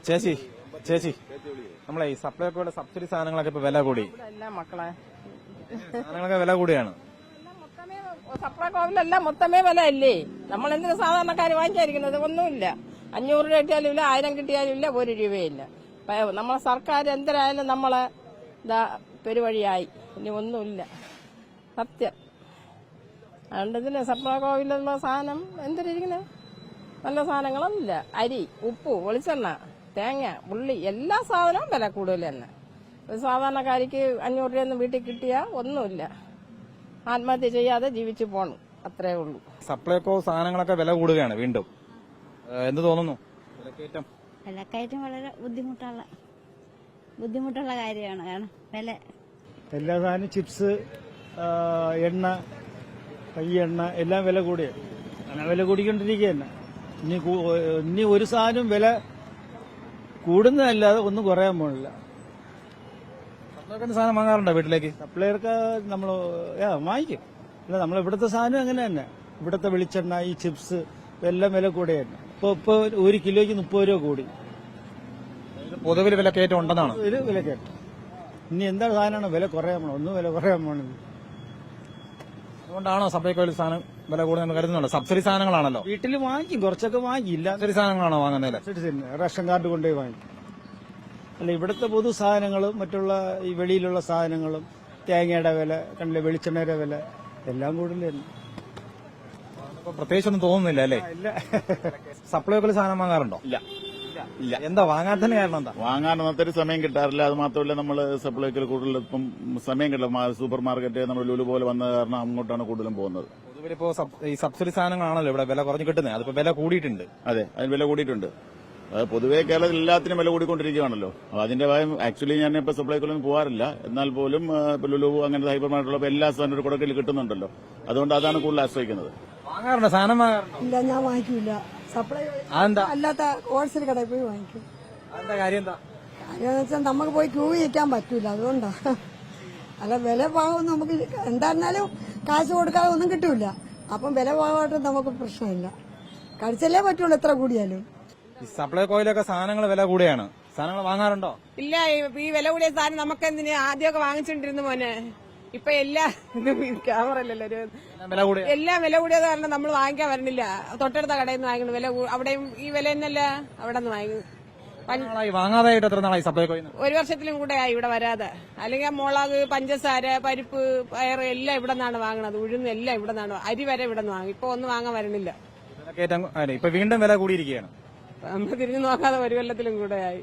ചേച്ചി ചേച്ചി നമ്മളെ ഈ സപ്ലൈകോയുടെ സബ്സിഡി സാധനങ്ങളൊക്കെ ഇപ്പൊ വില കൂടി. മക്കളെ സാധനങ്ങളൊക്കെ വില കൂടിയാണ്. സപ്ലൈകോവിലെല്ലാം മൊത്തമേ വില അല്ലേ? നമ്മൾ എന്തിനു സാധാരണക്കാർ വാങ്ങിക്കാതിരിക്കുന്നത്? ഒന്നുമില്ല. 500 രൂപ കിട്ടിയാലും ഇല്ല, 1000 കിട്ടിയാലും ഇല്ല, 1 രൂപയില്ല. നമ്മളെ സർക്കാർ എന്തിനായാലും നമ്മളെ പെരുവഴിയായി. ഇനി ഒന്നുമില്ല, സത്യം. അതുകൊണ്ട് ഇതിന് സപ്ലൈകോവിലുള്ള സാധനം എന്തിരിക്കുന്നത്? നല്ല സാധനങ്ങളൊന്നുമില്ല. അരി, ഉപ്പ്, വെളിച്ചെണ്ണ, തേങ്ങ, ഉള്ളി, എല്ലാ സാധനവും വില കൂടുതൽ തന്നെ. ഒരു സാധാരണക്കാരിക്ക് 500 രൂപയൊന്നും വീട്ടിൽ കിട്ടിയാൽ ഒന്നുമില്ല. ആത്മഹത്യ ചെയ്യാതെ ജീവിച്ചു പോകണം, അത്രേ ഉള്ളൂ. സപ്ലൈകോ സാധനങ്ങളൊക്കെ വില കൂടുകയാണ് വീണ്ടും. എന്ത് തോന്നുന്നു? വിലക്കയറ്റം വളരെ ബുദ്ധിമുട്ടുള്ള കാര്യമാണ്. കാരണം വില എല്ലാ സാധനം ചിപ്സ്, എണ്ണ, എണ്ണ എല്ലാം വില കൂടിയാണ്. അങ്ങനെ വില കൂടിക്കൊണ്ടിരിക്കുക തന്നെ. ഇനി ഒരു സാധനം വില കൂടുന്നതല്ലാതെ ഒന്നും കുറയാൻ പോണില്ല. സാധനം വാങ്ങാറുണ്ടോ വീട്ടിലേക്ക്? സപ്ലൈർക്ക് നമ്മൾ വാങ്ങിക്കും. അല്ല, നമ്മൾ ഇവിടുത്തെ സാധനം അങ്ങനെ തന്നെ. ഇവിടുത്തെ വെളിച്ചെണ്ണ, ഈ ചിപ്സ് എല്ലാം വില കൂടിയ തന്നെ. ഇപ്പൊ 1 കിലോയ്ക്ക് 30 രൂപ കൂടി. പൊതുവിൽ വിലക്കയറ്റം ഉണ്ടെന്നാണ്. വിലക്കയറ്റം. ഇനി എന്താ സാധനമാണ് വില കുറയാൻ പോണത്? ഒന്നും വില കുറയാൻ പോണത്. അതുകൊണ്ടാണോ സപ്ലൈകോയിൽ സാധനം വില കൂടുതൽ കരുതുന്നുണ്ടോ? സബ്സിഡി സാധനങ്ങളാണല്ലോ. വീട്ടിൽ വാങ്ങിക്കും, കുറച്ചൊക്കെ വാങ്ങിക്കില്ല. സബ്സിഡി സാധനങ്ങളാണോ വാങ്ങുന്നത്? റേഷൻ കാർഡ് കൊണ്ടുപോയി വാങ്ങിക്കും. അല്ല, ഇവിടുത്തെ പൊതു സാധനങ്ങളും മറ്റുള്ള ഈ വെളിയിലുള്ള സാധനങ്ങളും, തേങ്ങയുടെ വില കണ്ടില്ലേ, വെളിച്ചെണ്ണയുടെ വില എല്ലാം കൂടുതൽ തന്നെ. പ്രത്യേകിച്ചൊന്നും തോന്നുന്നില്ല അല്ലേ? ഇല്ല. സപ്ലൈകോയിൽ സാധനം വാങ്ങാറുണ്ടോ? ഇല്ല. എന്താ വാങ്ങാത്തതിന് കാരണം എന്താ? വാങ്ങാൻ ഒത്തിരി സമയം കിട്ടാറില്ല. അത് മാത്രമല്ല, നമ്മൾ സപ്ലൈകോയിൽ കൂടുതൽ ഇപ്പം സമയം കിട്ടില്ല. സൂപ്പർ മാർക്കറ്റ് നമ്മൾ ലുലു പോലെ വന്നത് കാരണം അങ്ങോട്ടാണ് കൂടുതലും പോകുന്നത്. പൊതുവിലിപ്പോ ഈ സബ്സിഡി സാധനങ്ങളാണല്ലോ ഇവിടെ വില കുറഞ്ഞു കിട്ടുന്നത്. അതിപ്പോ വില കൂടിയിട്ടുണ്ട്. അതെ, അതിന് വില കൂടിയിട്ടുണ്ട്. അത് പൊതുവെ കേരളത്തിൽ എല്ലാത്തിനും വില കൂടിക്കൊണ്ടിരിക്കുകയാണല്ലോ. അതിന്റെ ഭാഗം ആക്ച്വലി ഞാൻ ഇപ്പൊ സപ്ലൈകോയിലൊന്നും പോകാറില്ല. എന്നാൽ പോലും ലുലു അങ്ങനത്തെ ഹൈപ്പർ മാർക്കറ്റുള്ള എല്ലാ സാധനവും ഒരു കുടക്കയിൽ കിട്ടുന്നുണ്ടല്ലോ. അതുകൊണ്ട് അതാണ് കൂടുതൽ ആശ്രയിക്കുന്നത്. വാങ്ങാറുണ്ടോ? സാധനം വാങ്ങാറുണ്ടോ? ഇല്ല, ഞാൻ വാങ്ങിക്കൂല. സപ്ലൈ അല്ലാത്ത ഹോൾസെയിൽ കടയിൽ പോയി വാങ്ങിക്കും. എന്താ കാര്യം? എന്താ കാര്യമെന്ന് വെച്ചാൽ നമുക്ക് പോയി ക്യൂ നിൽക്കാൻ പറ്റൂല, അതുകൊണ്ടാ. അല്ല, വില പാകം നമുക്ക് എന്തായിരുന്നാലും കാശ് കൊടുക്കാതെ ഒന്നും കിട്ടൂല. അപ്പം വില പാകമായിട്ട് നമുക്ക് പ്രശ്നമില്ല. കഴിച്ചല്ലേ പറ്റുള്ളൂ എത്ര കൂടിയാലും. ഈ സപ്ലൈകോയിലൊക്കെ സാധനങ്ങൾ വില കൂടിയാണ്. സാധനങ്ങൾ വാങ്ങാറുണ്ടോ? ഇല്ല, ഈ വില കൂടിയ സാധനം നമുക്ക് എന്തിന് ആദ്യമൊക്കെ വാങ്ങിച്ചിട്ടിരുന്നു മോനെ. ഇപ്പൊ എല്ലാം ക്യാമറല്ലോ, വില കൂടിയ എല്ലാം വില കൂടിയത് കാരണം നമ്മൾ വാങ്ങിക്കാൻ വരണില്ല. തൊട്ടടുത്ത കടയിൽ നിന്ന് വാങ്ങിക്കണം. വില അവിടെയും ഈ വില തന്നെയല്ല, അവിടെ നിന്ന് വാങ്ങും. വാങ്ങാതായിട്ട് എത്ര നാളായി സപ്ലൈകോയിൽ? 1 വർഷത്തിലും കൂടെ ആയി ഇവിടെ വരാതെ. അല്ലെങ്കിൽ മുളക്, പഞ്ചസാര, പരിപ്പ്, പയറ് എല്ലാം ഇവിടെ നിന്നാണ് വാങ്ങണത്. ഉഴുന്ന് എല്ലാം ഇവിടെ നിന്നാണ്. അരി വരെ ഇവിടെ നിന്ന് വാങ്ങും. ഇപ്പൊ ഒന്നും വാങ്ങാൻ വരണില്ല. ഇപ്പൊ വീണ്ടും വില കൂടിയിരിക്കുകയാണ്. നമ്മൾ തിരിഞ്ഞു നോക്കാതെ 1 കൊല്ലത്തിലും കൂടെ ആയി.